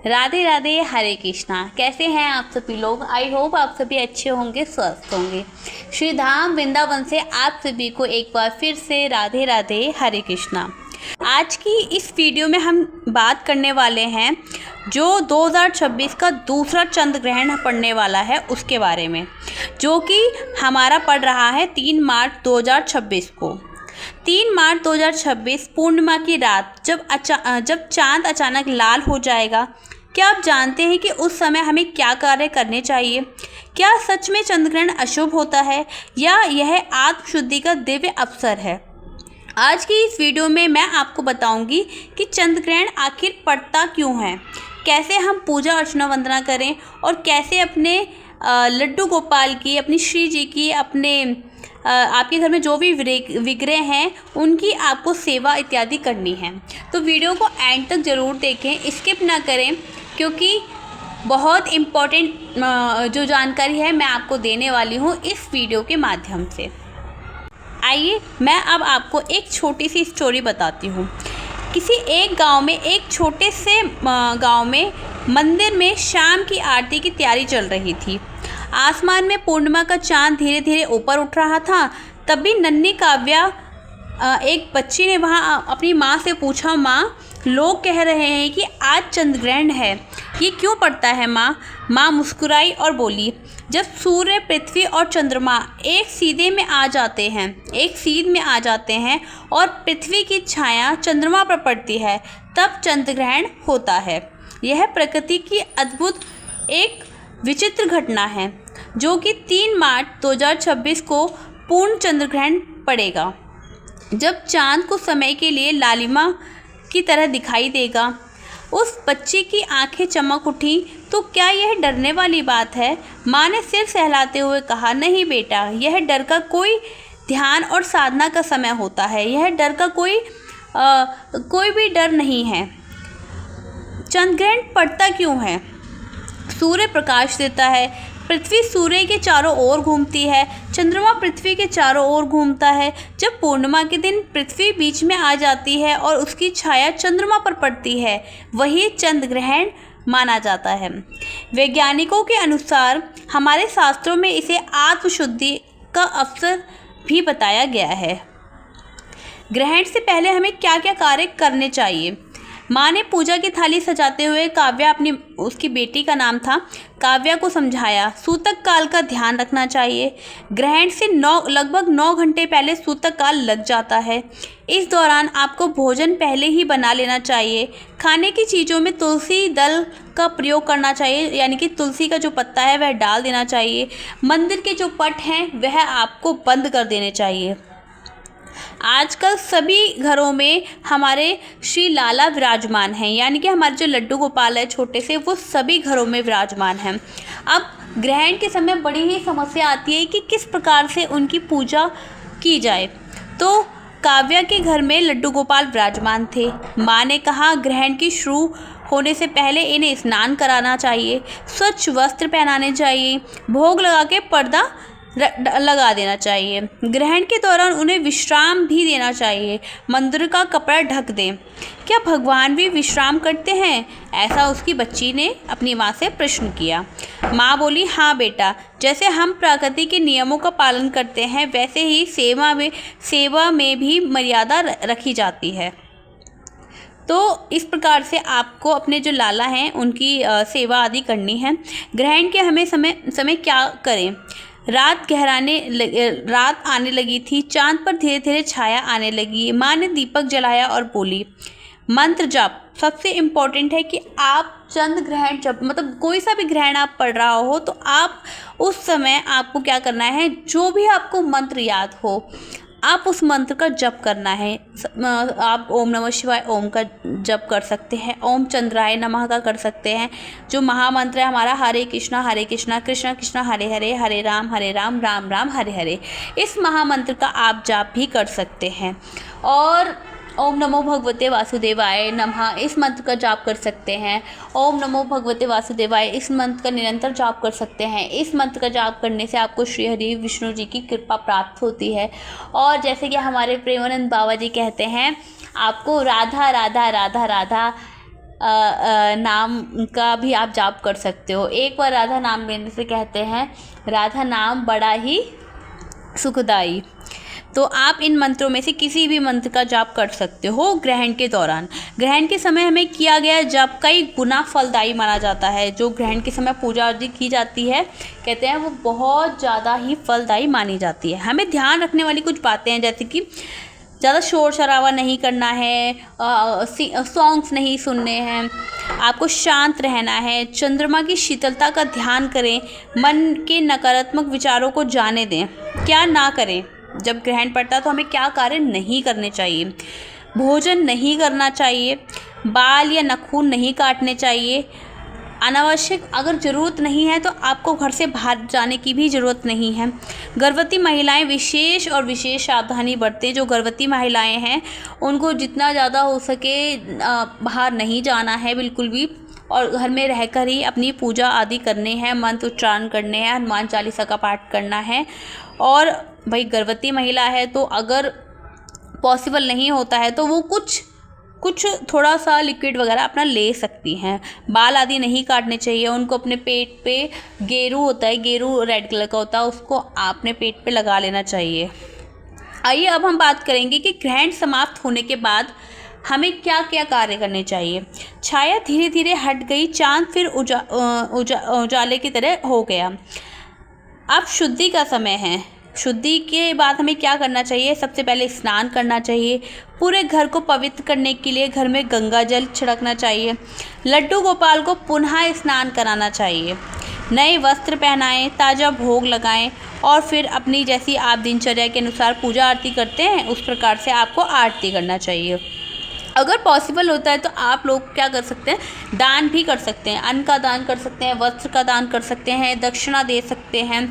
राधे राधे, हरे कृष्णा। कैसे हैं आप सभी लोग? आई होप आप सभी अच्छे होंगे, स्वस्थ होंगे। श्री धाम वृंदावन से आप सभी को एक बार फिर से राधे राधे, हरे कृष्णा। आज की इस वीडियो में हम बात करने वाले हैं जो 2026 का दूसरा चंद्र ग्रहण पड़ने वाला है उसके बारे में, जो कि हमारा पड़ रहा है 3 मार्च 2026 को। 3 मार्च 2026 पूर्णिमा की रात जब चांद अचानक लाल हो जाएगा। क्या आप जानते हैं कि उस समय हमें क्या कार्य करने चाहिए? क्या सच में चंद्रग्रहण अशुभ होता है या यह आत्मशुद्धि का दिव्य अवसर है? आज की इस वीडियो में मैं आपको बताऊंगी कि चंद्रग्रहण आखिर पड़ता क्यों है, कैसे हम पूजा अर्चना वंदना करें और कैसे अपने लड्डू गोपाल की, अपनी श्री जी की, अपने आपके घर में जो भी विग्रह हैं उनकी आपको सेवा इत्यादि करनी है। तो वीडियो को एंड तक ज़रूर देखें, स्किप ना करें, क्योंकि बहुत इम्पॉर्टेंट जो जानकारी है मैं आपको देने वाली हूँ इस वीडियो के माध्यम से। आइए मैं अब आपको एक छोटी सी स्टोरी बताती हूँ। किसी एक गांव में, एक छोटे से गांव में मंदिर में शाम की आरती की तैयारी चल रही थी। आसमान में पूर्णिमा का चांद धीरे धीरे ऊपर उठ रहा था। तभी नन्ही काव्या, एक बच्ची ने वहाँ अपनी माँ से पूछा, माँ, लोग कह रहे हैं कि आज चंद्रग्रहण है, ये क्यों पड़ता है माँ? माँ मुस्कुराई और बोली, जब सूर्य, पृथ्वी और चंद्रमा एक सीध में आ जाते हैं और पृथ्वी की छाया चंद्रमा पर पड़ती है, तब चंद्रग्रहण होता है। यह प्रकृति की अद्भुत एक विचित्र घटना है, जो कि 3 मार्च 2026 को पूर्ण चंद्रग्रहण पड़ेगा, जब चांद कुछ समय के लिए लालिमा की तरह दिखाई देगा। उस बच्ची की आंखें चमक उठी। तो क्या यह डरने वाली बात है? माँ ने सिर सहलाते हुए कहा, नहीं बेटा, यह डर का कोई ध्यान और साधना का समय होता है। यह डर का कोई भी डर नहीं है। चंद्रग्रहण पड़ता क्यों है? सूर्य प्रकाश देता है, पृथ्वी सूर्य के चारों ओर घूमती है, चंद्रमा पृथ्वी के चारों ओर घूमता है। जब पूर्णिमा के दिन पृथ्वी बीच में आ जाती है और उसकी छाया चंद्रमा पर पड़ती है, वही चंद्रग्रहण माना जाता है। वैज्ञानिकों के अनुसार हमारे शास्त्रों में इसे आत्मशुद्धि का अवसर भी बताया गया है। ग्रहण से पहले हमें क्या क्या कार्य करने चाहिए? माँ ने पूजा की थाली सजाते हुए काव्या, उसकी बेटी का नाम था, काव्या को समझाया। सूतक काल का ध्यान रखना चाहिए। ग्रहण से लगभग 9 घंटे पहले सूतक काल लग जाता है। इस दौरान आपको भोजन पहले ही बना लेना चाहिए। खाने की चीज़ों में तुलसी दल का प्रयोग करना चाहिए, यानी कि तुलसी का जो पत्ता है वह डाल देना चाहिए। मंदिर के जो पट हैं वह आपको बंद कर देने चाहिए। आजकल सभी घरों में हमारे श्री लाला विराजमान हैं, यानी कि हमारे जो लड्डू गोपाल है छोटे से, वो सभी घरों में विराजमान हैं। अब ग्रहण के समय बड़ी ही समस्या आती है कि किस प्रकार से उनकी पूजा की जाए। तो काव्या के घर में लड्डू गोपाल विराजमान थे। माँ ने कहा, ग्रहण की शुरू होने से पहले इन्हें स्नान कराना चाहिए, स्वच्छ वस्त्र पहनाने चाहिए, भोग लगा के पर्दा लगा देना चाहिए। ग्रहण के दौरान उन्हें विश्राम भी देना चाहिए। मंदिर का कपड़ा ढक दें। क्या भगवान भी विश्राम करते हैं? ऐसा उसकी बच्ची ने अपनी माँ से प्रश्न किया। माँ बोली, हाँ बेटा, जैसे हम प्रकृति के नियमों का पालन करते हैं, वैसे ही सेवा में भी मर्यादा रखी जाती है। तो इस प्रकार से आपको अपने जो लाला हैं उनकी सेवा आदि करनी है। ग्रहण के हमें समय क्या करें? रात आने लगी थी। चांद पर धीरे धीरे छाया आने लगी। माँ ने दीपक जलाया और बोली, मंत्र जाप। सबसे इम्पोर्टेंट है कि आप चंद्र ग्रहण जब, मतलब कोई सा भी ग्रहण आप पढ़ रहा हो, तो आप उस समय आपको क्या करना है, जो भी आपको मंत्र याद हो आप उस मंत्र का जप करना है। आप ओम नमः शिवाय ओम का जप कर सकते हैं, ओम चंद्राय नमः का कर सकते हैं। जो महामंत्र है हमारा, हरे कृष्णा कृष्ण कृष्ण हरे हरे, हरे राम राम राम हरे हरे, इस महामंत्र का आप जाप भी कर सकते हैं। और ओम नमो भगवते वासुदेवाय नमः, इस मंत्र का जाप कर सकते हैं। ओम नमो भगवते वासुदेवाय, इस मंत्र का निरंतर जाप कर सकते हैं। इस मंत्र का जाप करने से आपको श्री हरि विष्णु जी की कृपा प्राप्त होती है। और जैसे कि हमारे प्रेमानंद बाबा जी कहते हैं, आपको राधा राधा राधा राधा नाम का भी आप जाप कर सकते हो। एक बार राधा नाम लेने से कहते हैं राधा नाम बड़ा ही सुखदाई। तो आप इन मंत्रों में से किसी भी मंत्र का जाप कर सकते हो ग्रहण के दौरान। ग्रहण के समय हमें किया गया जाप कई गुना फलदायी माना जाता है। जो ग्रहण के समय पूजा आदि की जाती है, कहते हैं वो बहुत ज़्यादा ही फलदायी मानी जाती है। हमें ध्यान रखने वाली कुछ बातें हैं, जैसे कि ज़्यादा शोर शराबा नहीं करना है, सॉन्ग्स नहीं सुनने हैं, आपको शांत रहना है, चंद्रमा की शीतलता का ध्यान करें, मन के नकारात्मक विचारों को जाने दें। क्या ना करें, जब ग्रहण पड़ता है तो हमें क्या कार्य नहीं करने चाहिए। भोजन नहीं करना चाहिए, बाल या नाखून नहीं काटने चाहिए। अनावश्यक अगर ज़रूरत नहीं है तो आपको घर से बाहर जाने की भी ज़रूरत नहीं है। गर्भवती महिलाएं विशेष सावधानी बरतें। जो गर्भवती महिलाएं हैं उनको जितना ज़्यादा हो सके बाहर नहीं जाना है बिल्कुल भी, और घर में रहकर ही अपनी पूजा आदि करने हैं, मंत्र उच्चारण करने हैं, हनुमान चालीसा का पाठ करना है। और भाई गर्भवती महिला है तो अगर पॉसिबल नहीं होता है तो वो कुछ थोड़ा सा लिक्विड वगैरह अपना ले सकती हैं। बाल आदि नहीं काटने चाहिए उनको। अपने पेट पे गेरू होता है, गेरू रेड कलर का होता है, उसको आपने पेट पे लगा लेना चाहिए। आइए अब हम बात करेंगे कि ग्रहण समाप्त होने के बाद हमें क्या क्या कार्य करने चाहिए। छाया धीरे धीरे हट गई, चांद फिर उजाले की तरह हो गया। अब शुद्धि का समय है। शुद्धि के बाद हमें क्या करना चाहिए? सबसे पहले स्नान करना चाहिए। पूरे घर को पवित्र करने के लिए घर में गंगा जल छिड़कना चाहिए। लड्डू गोपाल को पुनः स्नान कराना चाहिए। नए वस्त्र पहनाएं, ताज़ा भोग लगाएं और फिर अपनी जैसी आप दिनचर्या के अनुसार पूजा आरती करते हैं उस प्रकार से आपको आरती करना चाहिए। अगर पॉसिबल होता है तो आप लोग क्या कर सकते हैं, दान भी कर सकते हैं। अन्न का दान कर सकते हैं, वस्त्र का दान कर सकते हैं, दक्षिणा दे सकते हैं।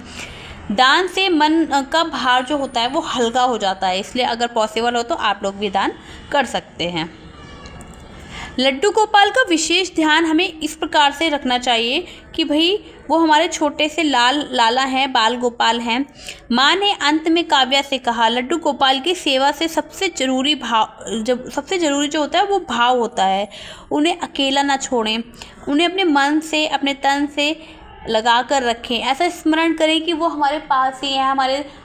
दान से मन का भार जो होता है वो हल्का हो जाता है, इसलिए अगर पॉसिबल हो तो आप लोग भी दान कर सकते हैं। लड्डू गोपाल का विशेष ध्यान हमें इस प्रकार से रखना चाहिए कि भाई वो हमारे छोटे से लाला हैं, बाल गोपाल हैं। माँ ने अंत में काव्या से कहा, लड्डू गोपाल की सेवा से सबसे ज़रूरी जो होता है वो भाव होता है। उन्हें अकेला ना छोड़ें, उन्हें अपने मन से, अपने तन से लगा कर रखें। ऐसा स्मरण करें कि वो हमारे पास ही है,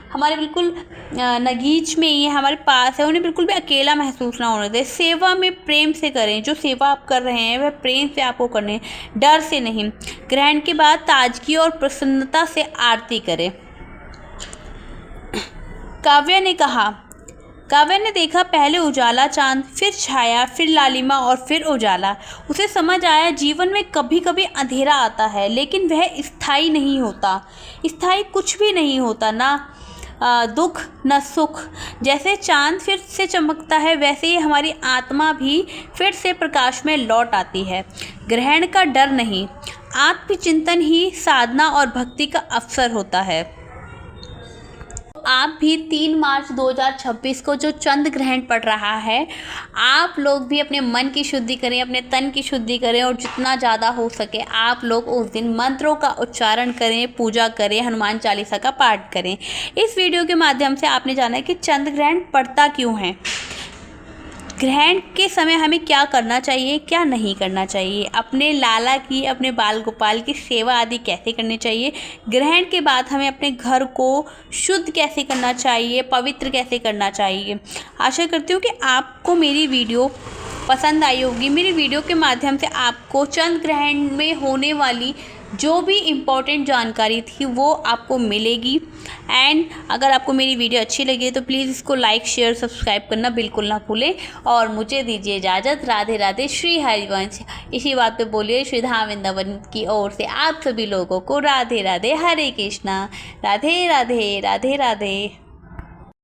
हमारे बिल्कुल नगीच में ही है, हमारे पास है। उन्हें बिल्कुल भी अकेला महसूस ना होने दें। सेवा में प्रेम से करें। जो सेवा आप कर रहे हैं वह प्रेम से आपको करनी है, डर से नहीं। ग्रहण के बाद ताजगी और प्रसन्नता से आरती करें। काव्या ने देखा पहले उजाला चांद, फिर छाया, फिर लालिमा और फिर उजाला। उसे समझ आया जीवन में कभी कभी अंधेरा आता है, लेकिन वह स्थायी नहीं होता। स्थायी कुछ भी नहीं होता, ना दुख न सुख। जैसे चांद फिर से चमकता है वैसे ही हमारी आत्मा भी फिर से प्रकाश में लौट आती है। ग्रहण का डर नहीं, आत्मचिंतन ही साधना और भक्ति का अवसर होता है। आप भी 3 मार्च 2026 को जो चंद्र ग्रहण पड़ रहा है, आप लोग भी अपने मन की शुद्धि करें, अपने तन की शुद्धि करें और जितना ज़्यादा हो सके आप लोग उस दिन मंत्रों का उच्चारण करें, पूजा करें, हनुमान चालीसा का पाठ करें। इस वीडियो के माध्यम से आपने जाना है कि चंद्र ग्रहण पड़ता क्यों है, ग्रहण के समय हमें क्या करना चाहिए, क्या नहीं करना चाहिए, अपने लाला की, अपने बाल गोपाल की सेवा आदि कैसे करनी चाहिए, ग्रहण के बाद हमें अपने घर को शुद्ध कैसे करना चाहिए, पवित्र कैसे करना चाहिए। आशा करती हूँ कि आपको मेरी वीडियो पसंद आई होगी। मेरी वीडियो के माध्यम से आपको चंद्र ग्रहण में होने वाली जो भी इम्पोर्टेंट जानकारी थी वो आपको मिलेगी। एंड अगर आपको मेरी वीडियो अच्छी लगी तो प्लीज़ इसको लाइक, शेयर, सब्सक्राइब करना बिल्कुल ना भूलें और मुझे दीजिए इजाज़त। राधे राधे। श्री हरिवंश। इसी बात पे बोलिए श्री धाम वृंदावन की ओर से आप सभी लोगों को राधे राधे। हरे कृष्णा। राधे राधे। राधे राधे।